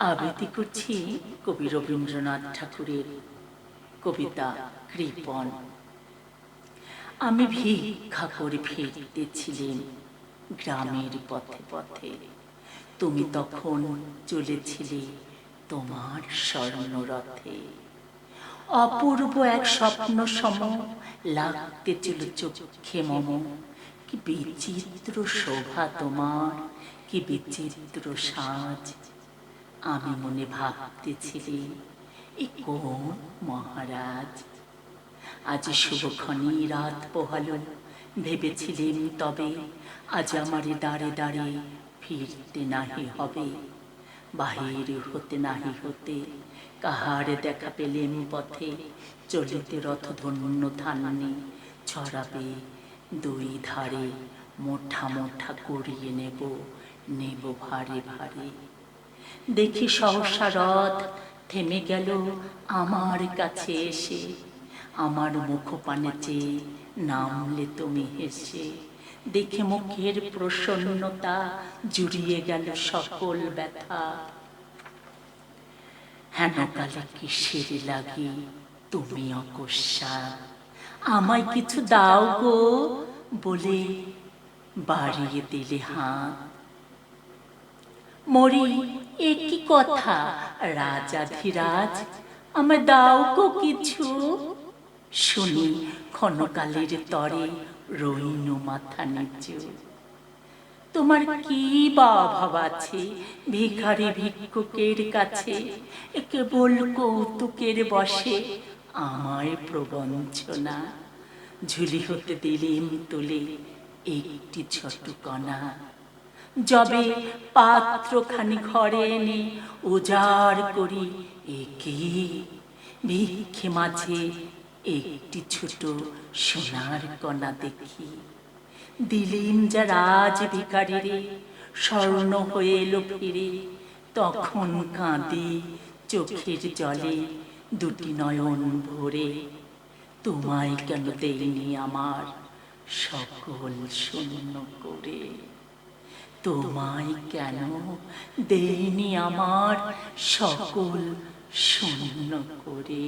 আবৃত্তি করছি কবি রবীন্দ্রনাথ ঠাকুরের কবিতা কৃপণ। আমি ভিক্ষা করে ফিরতেছিলেন গ্রামের পথে পথে, তুমি তখন চলেছিলে তোমার স্বর্ণরথে। অপূর্ব এক স্বপ্ন সম লাগতে ছিল চোখে মম। কি বিচিত্র শোভা তোমার, কি বিচিত্র সাজ। আমি মনে ভাবতেছিলি এ কোন মহারাজ। আজ শুভক্ষণে রাত পোহালো, ভেবেছিলেন তবে আজ আমারে দাঁড়ে দাঁড়ে ফিরতে নাহি হবে। বাহির হতে নাহি হতে কাহার দেখা পেলেম পথে, চলিতে রথধন্য ধান্যে ছড়াবে দুই ধারে। মোঠা মোঠা করিয়ে নেব নেব ভারে ভারে। দেখি সহসা রথ থেমে গেল আমার কাছে এসে, আমার মুখ পানে চেয়ে নামলে তুমি হেসে। দেখে মুখের প্রসন্নতা জুড়িয়ে গেল সকল ব্যথা। হেন কালে কিসের লাগি তুমি অকস্মাৎ, আমায় কিছু দাও গো বলে বাড়িয়ে দিলে হাত। মরি এ কি কথা রাজাধিরাজ, আমায় দাও গো কিছু। শুনি ক্ষণকালের তরে রইন মাথা নিচু। তোমার কি বা অভাব আছে ভিখারি ভিক্ষুকের কাছে, কেবল কৌতুকের বসে আমায় প্রবঞ্চনা। ঝুলি হতে দিলেম তুলে একটি ছোট কণা, যবে পাত্রখানি ঘরে এনে উজাড় করি একি ভিক্ষে মাঝে একটি ছোট সোনার কণা দেখি। দিলেম যা রাজ ভিখারিরে স্বর্ণ হয়ে এলো ফিরে, তখন কাঁদি চোখের জলে দুটি নয়ন ভরে। তোমায় কেন দেইনি আমার সকল শূন্য করে, তোমায় কেন দেইনি আমার সকল শূন্য করে।